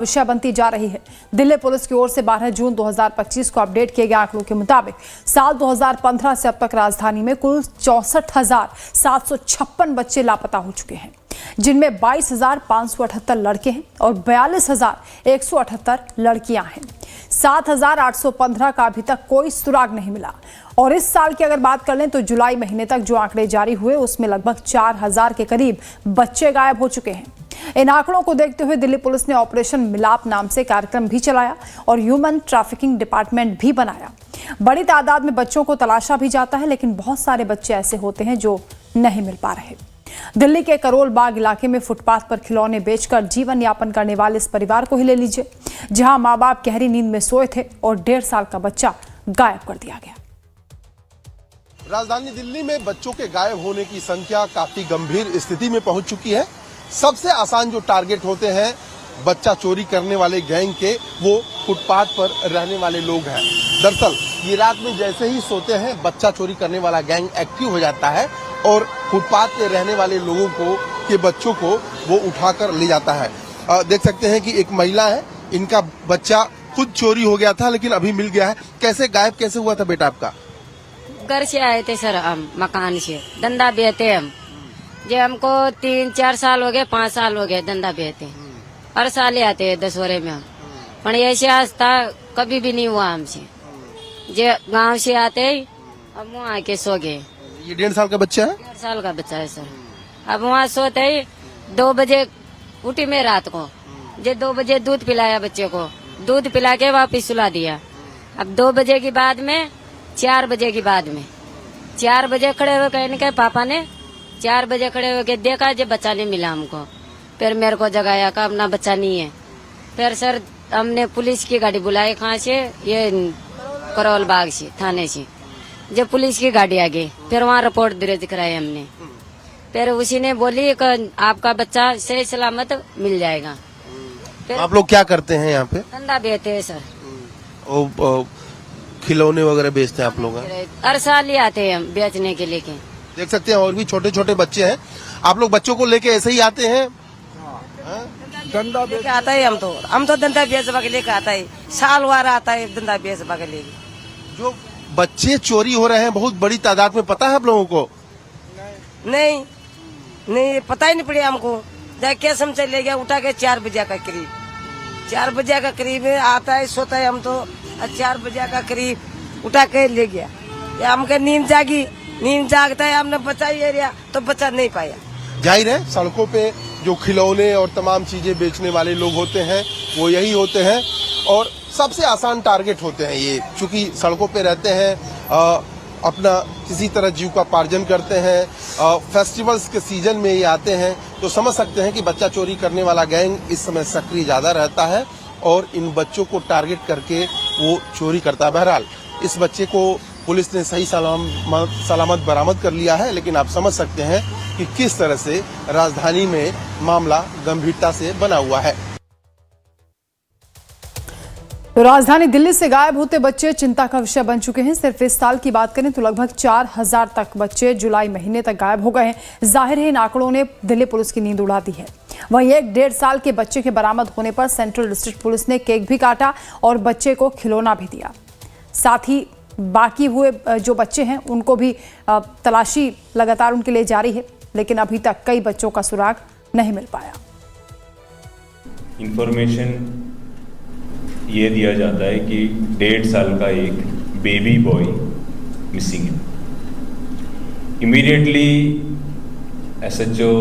विषय बनती जा रही है। दिल्ली पुलिस की ओर से 12 जून 2025 को अपडेट किए गए आंकड़ों के मुताबिक साल 2015 से अब तक राजधानी में कुल 64,756 बच्चे लापता हो चुके हैं, जिनमें 22,578 लड़के हैं और 42,178 लड़कियां हैं। 7,815 का अभी तक कोई सुराग नहीं मिला। और इस साल की अगर बात कर लें तो जुलाई महीने तक जो आंकड़े जारी हुए उसमें लगभग 4,000 के करीब बच्चे गायब हो चुके हैं। इन आंकड़ों को देखते हुए दिल्ली पुलिस ने ऑपरेशन मिलाप नाम से कार्यक्रम भी चलाया और ह्यूमन ट्रैफिकिंग डिपार्टमेंट भी बनाया। बड़ी तादाद में बच्चों को तलाशा भी जाता है, लेकिन बहुत सारे बच्चे ऐसे होते हैं जो नहीं मिल पा रहे। दिल्ली के करोल बाग इलाके में फुटपाथ पर खिलौने बेचकर जीवन यापन करने वाले इस परिवार को ही ले लीजिए, जहां मां बाप गहरी नींद में सोए थे और 1.5 साल का बच्चा गायब कर दिया गया। राजधानी दिल्ली में बच्चों के गायब होने की संख्या काफी गंभीर स्थिति में पहुंच चुकी है। सबसे आसान जो टारगेट होते हैं बच्चा चोरी करने वाले गैंग के, वो फुटपाथ पर रहने वाले लोग हैं। दरअसल ये रात में जैसे ही सोते हैं बच्चा चोरी करने वाला गैंग एक्टिव हो जाता है और फुटपाथ पे रहने वाले लोगों को के बच्चों को वो उठाकर ले जाता है। देख सकते हैं कि एक महिला है, इनका बच्चा खुद चोरी हो गया था लेकिन अभी मिल गया है। कैसे गायब कैसे हुआ था बेटा आपका? घर से आए थे सर, हम मकान से धंधा बेचते हम। जे हमको 3-4 साल हो गए, 5 साल हो गए धंधा बेचते। हर साल ही आते हैं दसवरे में हम, पर ऐसे आज था कभी भी नहीं हुआ हमसे। जे गांव से आते ही अब वहाँ आके सो गए। ये 1.5 साल का बच्चा है? 1.5 साल का बच्चा है सर। अब वहाँ सोते ही 2 बजे उठी मैं रात को, जे 2 बजे दूध पिलाया बच्चे को, दूध पिला के वापिस सुला दिया। अब 2 बजे के बाद में 4 बजे के बाद में 4 बजे खड़े हुए कहने के पापा ने 4 बजे खड़े होके देखा जब बच्चा नहीं मिला हमको। फिर मेरे को जगाया का अपना बच्चा नहीं है। फिर सर हमने पुलिस की गाड़ी बुलाई, कहाँ से, ये करोल बाग से, थाने से। जब पुलिस की गाड़ी आ गई फिर वहाँ रिपोर्ट दर्ज कराई हमने। फिर उसी ने बोली कि आपका बच्चा सही सलामत मिल जाएगा। फिर आप लोग क्या करते हैं यहाँ पे? धंधा बेचते है सर। खिलौने वगैरह बेचते हैं आप लोग? हर साल ही आते हैं हम बेचने के लेके। देख सकते हैं और भी छोटे छोटे बच्चे हैं। आप लोग बच्चों को लेके ऐसे ही आते हैं? धंधा लेके आता है। हम तो धंधा बेचवा के लेके आता है, साल वार आता है धंधा बेचवा के लेके। जो बच्चे चोरी हो रहे हैं बहुत बड़ी तादाद में, पता है आप लोगों को? नहीं पता ही नहीं पड़ा हमको। जाके हम चले गया उठा के 4 बजे का करीब, 4 बजे का करीब आता है, सोता है। हम तो 4 बजे का करीब उठा के ले गया। हमके नींद जागी, नींद जागता है, हमने बचा ये रहा तो बचा नहीं पाया। जाहिर है सड़कों पे जो खिलौने और तमाम चीजें बेचने वाले लोग होते हैं वो यही होते हैं और सबसे आसान टारगेट होते हैं ये, चूंकि सड़कों पे रहते हैं, अपना किसी तरह जीविकोपार्जन करते हैं। फेस्टिवल्स के सीजन में ये आते हैं, तो समझ सकते हैं कि बच्चा चोरी करने वाला गैंग इस समय सक्रिय ज्यादा रहता है और इन बच्चों को टारगेट करके वो चोरी करता है। बहरहाल इस बच्चे को पुलिस ने सही सलामत बरामद कर लिया है, लेकिन आप समझ सकते हैं कि किस तरह से राजधानी में मामला गंभीरता से बना हुआ है। तो राजधानी दिल्ली से गायब होते बच्चे चिंता का विषय बन चुके हैं। सिर्फ इस साल की बात करें तो लगभग 4,000 तक बच्चे जुलाई महीने तक गायब हो गए हैं। जाहिर है इन आंकड़ों ने दिल्ली पुलिस की नींद उड़ा दी है। वहीं एक 1.5 साल के बच्चे के बरामद होने पर सेंट्रल डिस्ट्रिक्ट पुलिस ने केक भी काटा और बच्चे को खिलौना भी दिया। साथ ही बाकी हुए जो बच्चे हैं उनको भी तलाशी लगातार उनके लिए जारी है, लेकिन अभी तक कई बच्चों का सुराग नहीं मिल पाया। इंफॉर्मेशन ये दिया जाता है कि 1.5 साल का एक बेबी बॉय मिसिंग है। Immediately SHO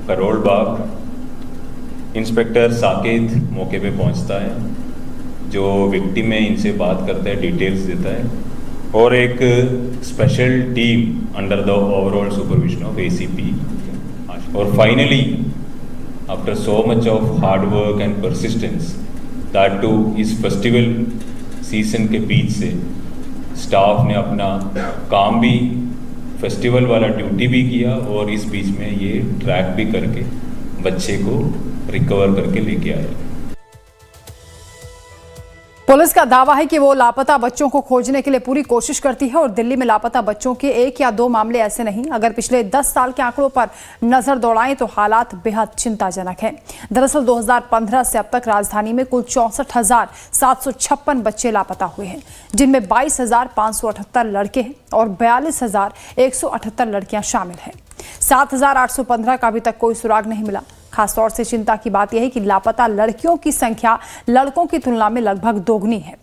Karol Bagh inspector Saket मौके पे पहुंचता है, जो विक्टिम है इनसे बात करता है, डिटेल्स देता है और एक special team under the overall supervision of ACP और finally after so much of hard work and persistence that too इस फेस्टिवल सीजन के बीच से स्टाफ ने अपना काम भी, फेस्टिवल वाला ड्यूटी भी किया और इस बीच में ये ट्रैक भी करके बच्चे को रिकवर करके लेके आए। पुलिस का दावा है कि वो लापता बच्चों को खोजने के लिए पूरी कोशिश करती है और दिल्ली में लापता बच्चों के 1 या 2 मामले ऐसे नहीं। अगर पिछले 10 साल के आंकड़ों पर नजर दौड़ाएं तो हालात बेहद चिंताजनक हैं। दरअसल 2015 से अब तक राजधानी में कुल 64,756 बच्चे लापता हुए हैं, जिनमें 22,578 लड़के हैं और 42,178 लड़कियां शामिल हैं। 7,815 का अभी तक कोई सुराग नहीं मिला। खासतौर से चिंता की बात यह है कि लापता लड़कियों की संख्या लड़कों की तुलना में लगभग दोगुनी है।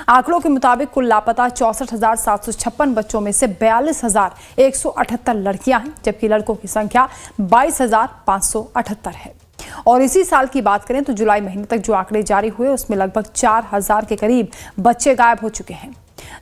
आंकड़ों के मुताबिक कुल लापता 64,756 बच्चों में से 42,178 लड़कियां हैं, जबकि लड़कों की संख्या 22,578 है। और इसी साल की बात करें तो जुलाई महीने तक जो आंकड़े जारी हुए उसमें लगभग 4,000 के करीब बच्चे गायब हो चुके हैं।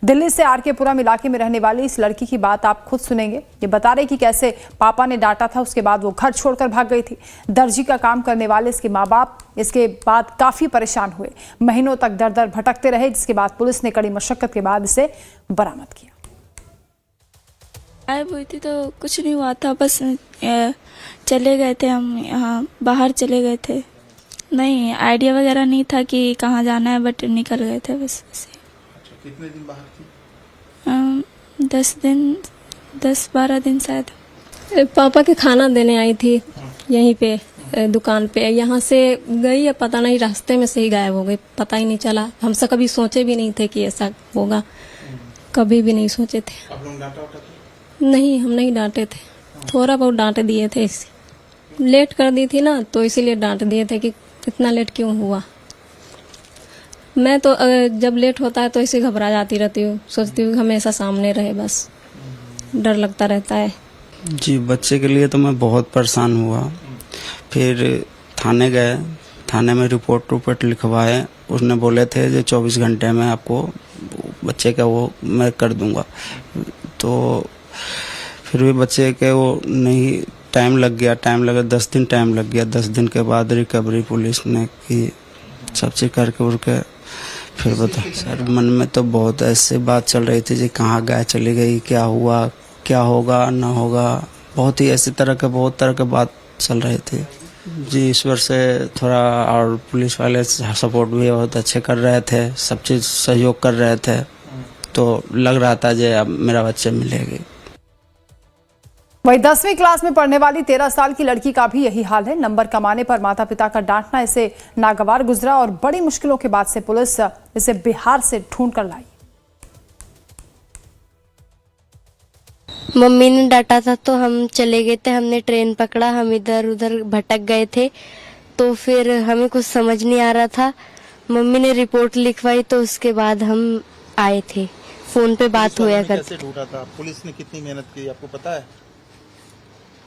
दिल्ली से आरकेपुरम इलाके में रहने वाली इस लड़की की बात आप खुद सुनेंगे। ये बता रहे कि कैसे पापा ने डांटा था, उसके बाद वो घर छोड़कर भाग गई थी। दर्जी का काम करने वाले इसके माँ बाप इसके बाद काफी परेशान हुए, महीनों तक दर दर भटकते रहे, जिसके बाद पुलिस ने कड़ी मशक्कत के बाद इसे बरामद किया। गायब हुई थी तो कुछ नहीं हुआ था, बस चले गए थे, हम यहाँ बाहर चले गए थे। नहीं आइडिया वगैरह नहीं था कि कहाँ जाना है, बट निकल गए थे बस ऐसे। कितने दिन बाहर थी? 10-12 दिन शायद। पापा के खाना देने आई थी यहीं पे दुकान पे, यहाँ से गई या पता नहीं रास्ते में से ही गायब हो गई, पता ही नहीं चला। हमसे कभी सोचे भी नहीं थे कि ऐसा होगा, कभी भी नहीं सोचे थे। आप लोग डांटा उठा थे? नहीं, हम नहीं डांटे थे, थोड़ा बहुत डांट दिए थे। लेट कर दी थी ना, तो इसीलिए डांट दिए थे कि इतना लेट क्यों हुआ। मैं तो जब लेट होता है तो ऐसे घबरा जाती रहती हूँ, सोचती हूँ हमेशा सामने रहे, बस डर लगता रहता है। जी, बच्चे के लिए तो मैं बहुत परेशान हुआ। फिर थाने गए, थाने में रिपोर्ट लिखवाए। उसने बोले थे जो 24 घंटे में आपको बच्चे का वो मैं कर दूंगा। तो फिर भी बच्चे के वो नहीं, टाइम लग गया, 10 दिन टाइम लग गया। 10 दिन के बाद रिकवरी पुलिस ने की, सब चीज करके उड़के फिर बता। सर मन में तो बहुत ऐसे बात चल रही थी जी, कहाँ गाय चली गई, क्या हुआ, क्या होगा ना होगा, बहुत ही ऐसी तरह के बात चल रही थी जी। ईश्वर से थोड़ा, और पुलिस वाले सपोर्ट भी बहुत अच्छे कर रहे थे, सब चीज सहयोग कर रहे थे, तो लग रहा था जी अब मेरा बच्चे मिलेगी। वही 10वीं क्लास में पढ़ने वाली 13 साल की लड़की का भी यही हाल है। नंबर कमाने पर माता पिता का डांटना इसे नागवार गुजरा और बड़ी मुश्किलों के बाद से पुलिस इसे बिहार से ढूंढ कर लाई। मम्मी ने डांटा था तो हम चले गए थे, हमने ट्रेन पकड़ा, हम इधर उधर भटक गए थे, तो फिर हमें कुछ समझ नहीं आ रहा था। मम्मी ने रिपोर्ट लिखवाई तो उसके बाद हम आए थे, फोन पे बात हुआ करती। कैसे ढूंढा था? पुलिस ने कितनी मेहनत की आपको पता है?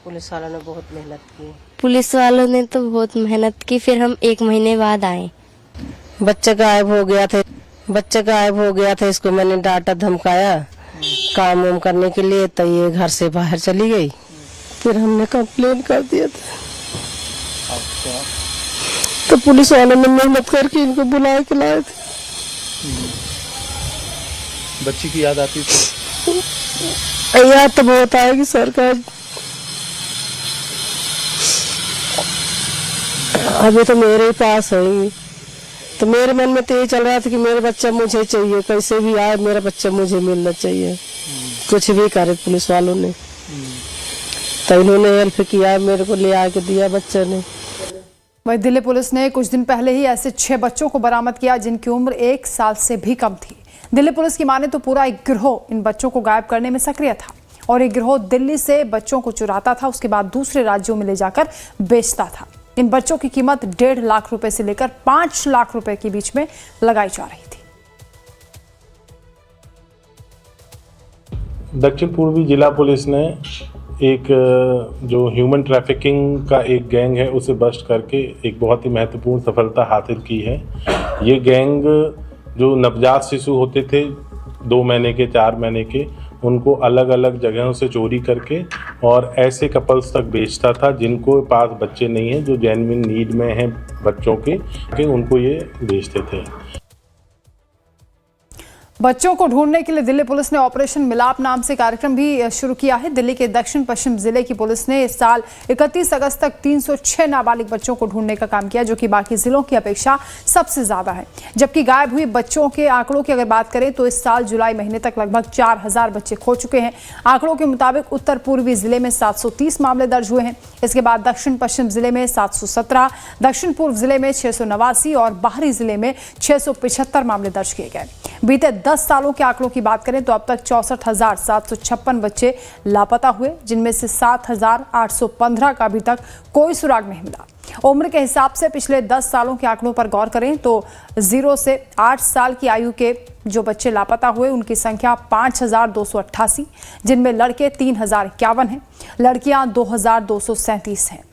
पुलिस वालों ने बहुत मेहनत की। पुलिस वालों ने तो बहुत मेहनत की, फिर हम 1 महीने बाद आए। बच्चा गायब हो गया था, इसको मैंने डांटा धमकाया काम वाम करने के लिए, तो ये घर से बाहर चली गई। फिर हमने कंप्लेन कर दिया था, तो पुलिस वालों ने मेहनत करके इनको बुलाए के लाए थे। बच्ची की याद आती थी? याद तो बहुत आएगी सरकार। अभी तो मेरे ही पास है, तो मेरे मन में तो ये चल रहा था कि मेरा बच्चा मुझे चाहिए, कैसे भी आए मेरा बच्चा मुझे मिलना चाहिए। कुछ भी करे पुलिस वालों ने, तो इन्होंने हेल्प किया, मेरे को ले आके दिया बच्चे ने। वही दिल्ली पुलिस ने कुछ दिन पहले ही ऐसे 6 बच्चों को बरामद किया जिनकी उम्र 1 साल से भी कम थी। दिल्ली पुलिस की माने तो पूरा एक गिरोह इन बच्चों को गायब करने में सक्रिय था और एक गिरोह दिल्ली से बच्चों को चुराता था, उसके बाद दूसरे राज्यों में ले जाकर बेचता था। इन बच्चों की कीमत 1.5 लाख रुपए से लेकर 5 लाख रुपए के बीच में लगाई जा रही थी। दक्षिण पूर्वी जिला पुलिस ने एक जो ह्यूमन ट्रैफिकिंग का एक गैंग है उसे बस्ट करके एक बहुत ही महत्वपूर्ण सफलता हासिल की है। ये गैंग जो नवजात शिशु होते थे 2 महीने के, 4 महीने के, उनको अलग अलग जगहों से चोरी करके और ऐसे कपल्स तक बेचता था जिनको पास बच्चे नहीं हैं, जो जेन्युइन नीड में हैं बच्चों के, उनको ये बेचते थे। बच्चों को ढूंढने के लिए दिल्ली पुलिस ने ऑपरेशन मिलाप नाम से कार्यक्रम भी शुरू किया है। दिल्ली के दक्षिण पश्चिम जिले की पुलिस ने इस साल 31 अगस्त तक 306 नाबालिग बच्चों को ढूंढने का काम किया, जो कि बाकी जिलों की अपेक्षा सबसे ज्यादा है। जबकि गायब हुए बच्चों के आंकड़ों की अगर बात करें तो इस साल जुलाई महीने तक लगभग 4000 बच्चे खो चुके हैं। आंकड़ों के मुताबिक उत्तर पूर्वी जिले में 730 मामले दर्ज हुए हैं। इसके बाद दक्षिण पश्चिम जिले में 717, दक्षिण पूर्व जिले में 689 और बाहरी जिले में 675 मामले दर्ज किए गए। बीते 10 सालों के आंकड़ों की बात करें तो अब तक 64,756 बच्चे लापता हुए, जिनमें से 7,815 का अभी तक कोई सुराग नहीं मिला। उम्र के हिसाब से पिछले 10 सालों के आंकड़ों पर गौर करें तो 0 से 8 साल की आयु के जो बच्चे लापता हुए उनकी संख्या 5,288, जिनमें लड़के 3,051 हैं, लड़कियां 2,237 हैं।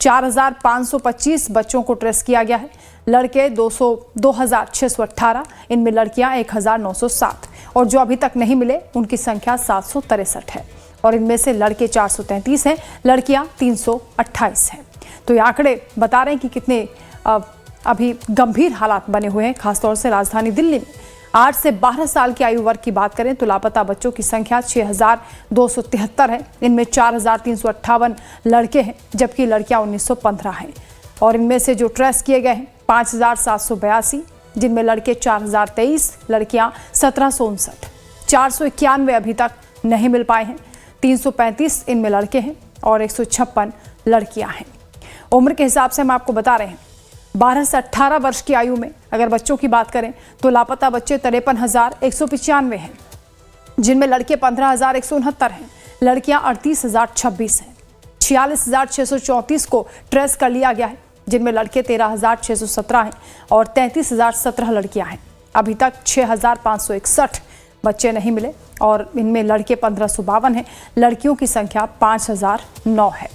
4,525 बच्चों को ट्रेस किया गया है। लड़के 2,618, इनमें लड़कियां 1,907 और जो अभी तक नहीं मिले उनकी संख्या 763 है और इनमें से लड़के 433 हैं, लड़कियां 328 हैं। तो ये आंकड़े बता रहे हैं कि कितने अभी गंभीर हालात बने हुए हैं। खासतौर से राजधानी दिल्ली में 8 से 12 साल की आयु वर्ग की बात करें तो लापता बच्चों की संख्या 6,273 है। इनमें 4,358 लड़के हैं, जबकि लड़कियां 1,915 हैं और इनमें से जो ट्रेस किए गए हैं 5,782, जिनमें लड़के 4,023, लड़कियां 1,759। 491 अभी तक नहीं मिल पाए हैं। 335 इनमें लड़के हैं और 156 लड़कियां हैं। उम्र के हिसाब से हम आपको बता रहे हैं 12 से 18 वर्ष की आयु में अगर बच्चों की बात करें तो लापता बच्चे 53,195 हैं, जिनमें लड़के 15,169 हैं, लड़कियां 38,026 हैं। 46,634 को ट्रेस कर लिया गया है, जिनमें लड़के 13,617 हैं और 33,017 लड़कियां हैं। अभी तक 6,561 बच्चे नहीं मिले और इनमें लड़के 1,552 हैं, लड़कियों की संख्या 5,009 है।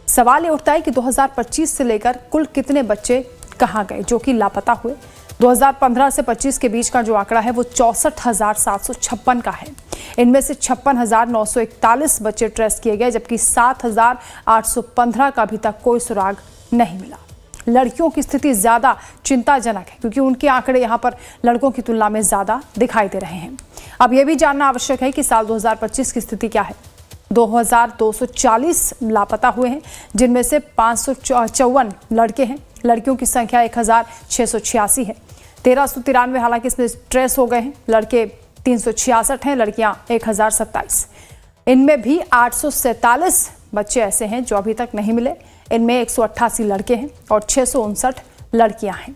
सवाल ये उठता है कि 2025 से लेकर कुल कितने बच्चे कहां गए जो कि लापता हुए। 2015 से 25 के बीच का जो आंकड़ा है वो 64,756 का है। इनमें से 56,941 बच्चे ट्रेस किए गए, जबकि 7,815 का अभी तक कोई सुराग नहीं मिला। लड़कियों की स्थिति ज्यादा चिंताजनक है क्योंकि उनके आंकड़े यहां पर लड़कों की तुलना में ज्यादा दिखाई दे रहे हैं। अब यह भी जानना आवश्यक है कि साल 2025 की स्थिति क्या है। 2,240 लापता हुए हैं, जिनमें से 554 लड़के हैं, लड़कियों की संख्या 1,686 है। 1,393 हालांकि इसमें ट्रेस हो गए हैं, लड़के 366 हैं, लड़कियां 1,027। इनमें भी 847 बच्चे ऐसे हैं जो अभी तक नहीं मिले। इनमें 188 लड़के हैं और 659 लड़कियां हैं।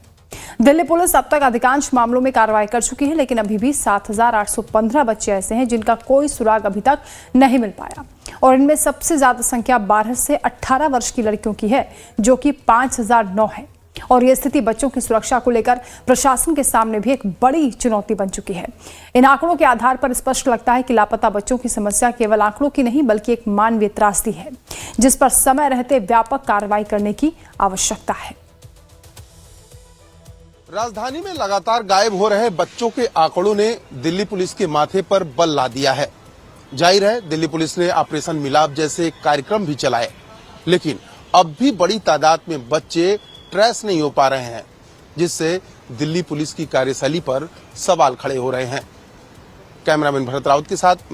दिल्ली पुलिस अब तक अधिकांश मामलों में कार्रवाई कर चुकी है, लेकिन अभी भी 7,815 बच्चे ऐसे हैं जिनका कोई सुराग अभी तक नहीं मिल पाया और इनमें सबसे ज्यादा संख्या 12 से 18 वर्ष की लड़कियों की है, जो कि 5,009 है। और यह स्थिति बच्चों की सुरक्षा को लेकर प्रशासन के सामने भी एक बड़ी चुनौती बन चुकी है। इन आंकड़ों के आधार पर स्पष्ट लगता है कि लापता बच्चों की समस्या केवल आंकड़ों की नहीं बल्कि एक मानवीय त्रासदी है, जिस पर समय रहते व्यापक कार्रवाई करने की आवश्यकता है। राजधानी में लगातार गायब हो रहे बच्चों के आंकड़ों ने दिल्ली पुलिस के माथे पर बल ला दिया है। जाहिर है दिल्ली पुलिस ने ऑपरेशन मिलाप जैसे कार्यक्रम भी चलाए, लेकिन अब भी बड़ी तादाद में बच्चे ट्रेस नहीं हो पा रहे हैं, जिससे दिल्ली पुलिस की कार्यशैली पर सवाल खड़े हो रहे हैं। कैमरामैन भरत राउत के साथ